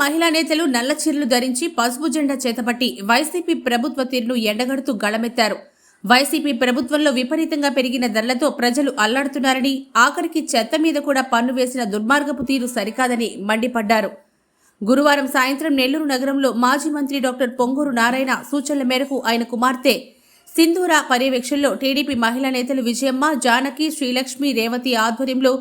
మహిళా నేతలు నల్ల చీరలు ధరించి పసుపు జెండా చేతపట్టి వైసీపీ ప్రభుత్వ తీరును ఎండగడుతూ గళమెత్తారు. వైసీపీ ప్రభుత్వంలో విపరీతంగా పెరిగిన ధరలతో ప్రజలు అల్లాడుతున్నారని, ఆఖరికి చెత్త మీద కూడా పన్ను వేసిన దుర్మార్గపు తీరు సరికాదని మండిపడ్డారు. గురువారం సాయంత్రం నెల్లూరు నగరంలో మాజీ మంత్రి డాక్టర్ పొంగూరు నారాయణ సూచనల మేరకు ఆయన కుమార్తె సింధూర పర్యవేక్షణలో టీడీపీ మహిళా నేతలు విజయమ్మ, జానకి, శ్రీలక్ష్మి, రేవతి ఆధ్వర్యంలో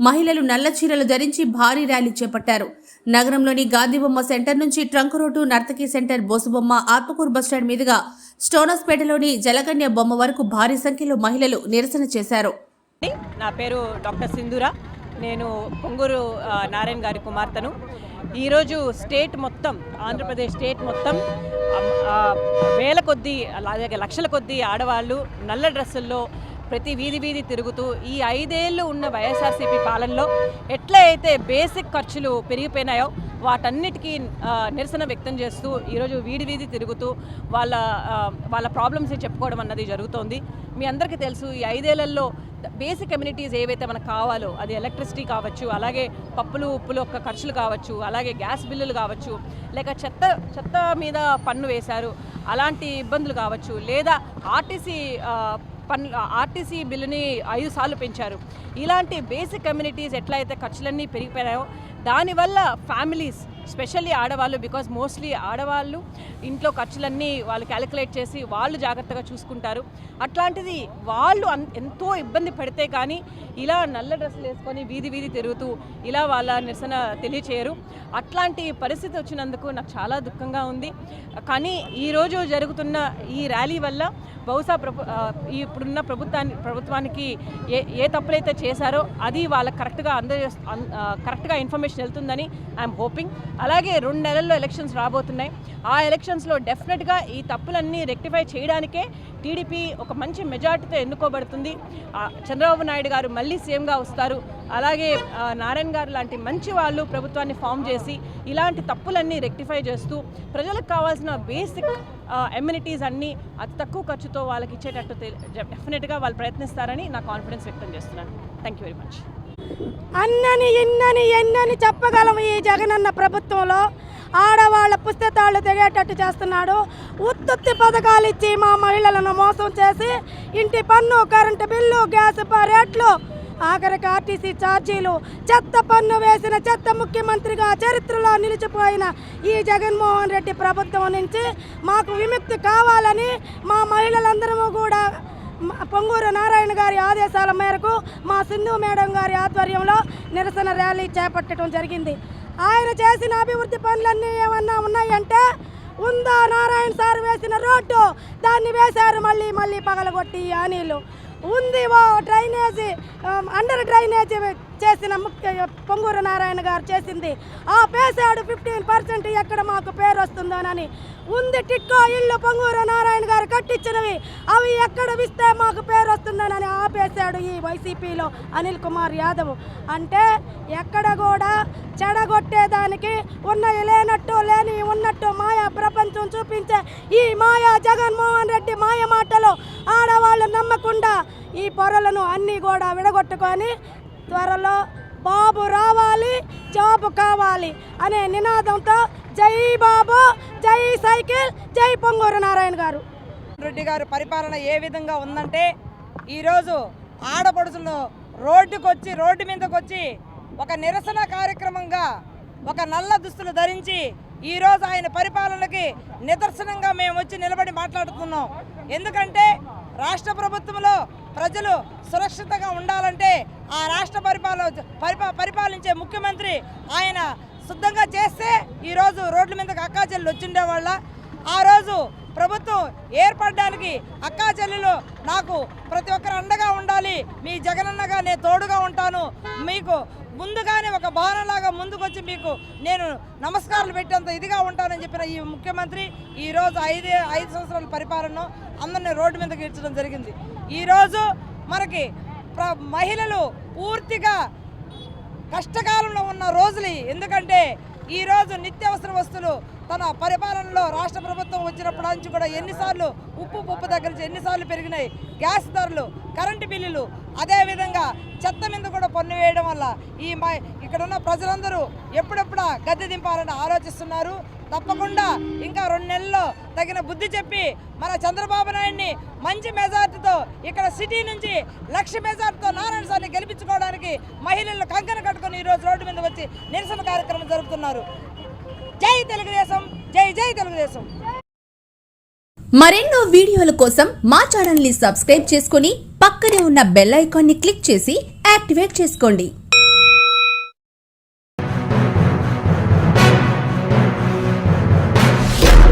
మహిళలు నల్ల చీరలు ధరించి భారీ ర్యాలీ చేపట్టారు. నగరంలోని గాంధీబొమ్మ సెంటర్ నుంచి trunk road, నర్తకి centre, బోసుబొమ్మ, Atmakur bus stand మీదుగా స్టోనస్పేటలోని జలకన్య బొమ్మ వరకు భారీ సంఖ్యలో మహిళలు నిరసన చేశారు. నా పేరు డాక్టర్ సింధూర. నేను పొంగూరు నారాయణ గారి కుమార్తెను. ఈరోజు స్టేట్ మొత్తం, ఆంధ్రప్రదేశ్ స్టేట్ మొత్తం వేల కొద్దీ అలాగే లక్షల కొద్దీ ఆడవాళ్ళు నల్ల డ్రెస్సుల్లో ప్రతి వీధి తిరుగుతూ ఈ 5 ఏళ్ళు ఉన్న వైఎస్ఆర్సీపీ పాలనలో ఎట్లా అయితే బేసిక్ ఖర్చులు పెరిగిపోయినాయో వాటన్నిటికీ నిరసన వ్యక్తం చేస్తూ ఈరోజు వీధి తిరుగుతూ వాళ్ళ ప్రాబ్లమ్స్ చెప్పుకోవడం అన్నది జరుగుతోంది. మీ అందరికీ తెలుసు, ఈ 5 ఏళ్లలో బేసిక్ కమ్యూనిటీస్ ఏవైతే మనకు కావాలో, అది ఎలక్ట్రిసిటీ కావచ్చు, అలాగే పప్పులు ఉప్పులు యొక్క ఖర్చులు కావచ్చు, అలాగే గ్యాస్ బిల్లులు కావచ్చు, లేక చెత్త మీద పన్ను వేశారు, అలాంటి ఇబ్బందులు కావచ్చు, లేదా ఆర్టీసీ బిల్లుని 5 సార్లు పెంచారు. ఇలాంటి బేసిక్ కమ్యూనిటీస్ ఎట్లయితే ఖర్చులన్నీ పెరిగిపోయాయో దానివల్ల ఫ్యామిలీస్, స్పెషల్లీ ఆడవాళ్ళు, బికాజ్ మోస్ట్లీ ఆడవాళ్ళు ఇంట్లో ఖర్చులన్నీ వాళ్ళు క్యాలిక్యులేట్ చేసి వాళ్ళు జాగ్రత్తగా చూసుకుంటారు. అట్లాంటిది వాళ్ళు ఎంతో ఇబ్బంది పడితే కానీ ఇలా నల్ల డ్రెస్సులు వేసుకొని వీధి తిరుగుతూ ఇలా వాళ్ళ నిరసన తెలియచేయరు. అట్లాంటి పరిస్థితి వచ్చినందుకు నాకు చాలా దుఃఖంగా ఉంది. కానీ ఈరోజు జరుగుతున్న ఈ ర్యాలీ వల్ల బహుశా ఇప్పుడున్న ప్రభుత్వానికి ఏ తప్పులైతే చేశారో అది వాళ్ళకి కరెక్ట్గా ఇన్ఫర్మేషన్ వెళ్తుందని ఐఎమ్ హోపింగ్. అలాగే 2 నెలల్లో ఎలక్షన్స్ రాబోతున్నాయి. ఆ ఎలక్షన్స్లో డెఫినెట్గా ఈ తప్పులన్నీ రెక్టిఫై చేయడానికే టీడీపీ ఒక మంచి మెజార్టీతో ఎన్నుకోబడుతుంది. చంద్రబాబు నాయుడు గారు మళ్ళీ సీఎంగా వస్తారు. అలాగే నారాయణ గారు లాంటి మంచి వాళ్ళు ప్రభుత్వాన్ని ఫామ్ చేసి ఇలాంటి తప్పులన్నీ రెక్టిఫై చేస్తూ ప్రజలకు కావాల్సిన బేసిక్ ఎమ్యూనిటీస్ అన్నీ అతి తక్కువ ఖర్చుతో వాళ్ళకి ఇచ్చేటట్టు డెఫినెట్గా వాళ్ళు ప్రయత్నిస్తారని నా కాన్ఫిడెన్స్ వ్యక్తం చేస్తున్నాను. Thank you very much. ఎన్నని చెప్పగలము. ఈ జగనన్న ప్రభుత్వంలో ఆడవాళ్ళ పుస్తకాలు తెగేటట్టు చేస్తున్నాడు. ఉత్తుత్తి పథకాలు ఇచ్చి మా మహిళలను మోసం చేసి ఇంటి పన్ను, కరెంటు బిల్లు, గ్యాస్ రేట్లు, ఆఖరికి ఆర్టీసీ ఛార్జీలు, చెత్త పన్ను వేసిన చెత్త ముఖ్యమంత్రిగా చరిత్రలో నిలిచిపోయిన ఈ జగన్మోహన్ రెడ్డి ప్రభుత్వం నుంచి మాకు విముక్తి కావాలని మా మహిళలందరము కూడా పొంగూరు నారాయణ గారి ఆదేశాల మేరకు మా సింధు మేడం గారి ఆధ్వర్యంలో నిరసన ర్యాలీ చేపట్టడం జరిగింది. ఆయన చేసిన అభివృద్ధి పనులన్నీ ఏమన్నా ఉన్నాయంటే ఉందా? నారాయణ సార్ వేసిన రోడ్డు దాన్ని వేశారు మళ్ళీ పగలగొట్టి ఆనీళ్ళు ఉంది. డ్రైనేజీ, అండర్ డ్రైనేజీ చేసిన పొంగూరు నారాయణ గారు చేసింది ఆ పేసాడు. 15% ఎక్కడ మాకు పేరు వస్తుందోనని ఉంది. టిక్కో ఇళ్ళు పొంగూరు నారాయణ గారు కట్టించినవి, అవి ఎక్కడ ఇస్తే మాకు పేరు వస్తుందోనని ఆపేశాడు ఈ వైసీపీలో అనిల్ కుమార్ యాదవ్. అంటే ఎక్కడ కూడా చెడగొట్టేదానికి ఉన్నవి లేనట్టు, లేని ఉన్నట్టు మాయా ప్రపంచం చూపించే ఈ మాయా జగన్మోహన్ రెడ్డి మాయ మాటలు ఆడవాళ్ళు నమ్మకుండా ఈ పొరలను అన్నీ కూడా విడగొట్టుకొని త్వరలో బాబు రావాలి, జాబు కావాలి అనే నినాదంతో జై బాబు, జై సైకిల్, జై పొంగూరు నారాయణ గారు. రెడ్డి గారి పరిపాలన ఏ విధంగా ఉందంటే ఈరోజు ఆడపడుచులను రోడ్డు మీదకి వచ్చి ఒక నిరసన కార్యక్రమంగా ఒక నల్ల దుస్తులు ధరించి ఈరోజు ఆయన పరిపాలనకి నిదర్శనంగా మేము వచ్చి నిలబడి మాట్లాడుతున్నాం. ఎందుకంటే రాష్ట్ర ప్రభుత్వంలో ప్రజలు సురక్షితంగా ఉండాలంటే ఆ రాష్ట్ర పరిపాలించే ముఖ్యమంత్రి ఆయన శుద్ధంగా చేస్తే ఈరోజు రోడ్ల మీదకి అక్కాచెల్లెలు వచ్చిండే వాళ్ళ. ఆ రోజు ప్రభుత్వం ఏర్పడడానికి అక్కాచెల్లెలు నాకు ప్రతి ఒక్కరు అండగా ఉండాలి, మీ జగనన్నగా నేను తోడుగా ఉంటాను, మీకు ముందుగానే ఒక భావనలాగా ముందుకొచ్చి మీకు నేను నమస్కారాలు పెట్టేంత ఇదిగా ఉంటానని చెప్పిన ఈ ముఖ్యమంత్రి ఈరోజు 5 సంవత్సరాల పరిపాలన అందరినీ రోడ్డు మీదకి ఇచ్చడం జరిగింది. ఈరోజు మనకి మహిళలు పూర్తిగా కష్టకాలంలో ఉన్న రోజులు. ఎందుకంటే ఈరోజు నిత్యావసర వస్తువులు తన పరిపాలనలో రాష్ట్ర ప్రభుత్వం వచ్చినప్పటి నుంచి కూడా ఎన్నిసార్లు ఉప్పు దగ్గర నుంచి ఎన్నిసార్లు పెరిగినాయి, గ్యాస్ ధరలు, కరెంటు బిల్లులు, అదేవిధంగా చెత్త మీద కూడా పన్ను వేయడం వల్ల ఇక్కడ ఉన్న ప్రజలందరూ ఎప్పుడెప్పుడా గద్దె దింపాలని ఆలోచిస్తున్నారు. తప్పకుండా ఇంకా 2 నెలల్లో తగిన బుద్ధి చెప్పి మన చంద్రబాబు నాయుడిని మంచి మెజార్టీతో ఇక్కడ సిటీ నుంచి 1,00,000 మెజార్టీతో నారాయణ సార్ని గెలిపించుకోవడానికి మహిళలు కంకణ కట్టుకుని ఈరోజు రోడ్డు మీద వచ్చి నిరసన కార్యక్రమం జరుపుతున్నారు. జై తెలుగుదేశం, జై జై తెలుగుదేశం. మరెన్నో వీడియోల కోసం మా ఛానల్ ని సబ్స్క్రైబ్ చేసుకుని పక్కనే ఉన్న బెల్ ఐకాన్ ని క్లిక్ చేసి యాక్టివేట్ చేసుకోండి.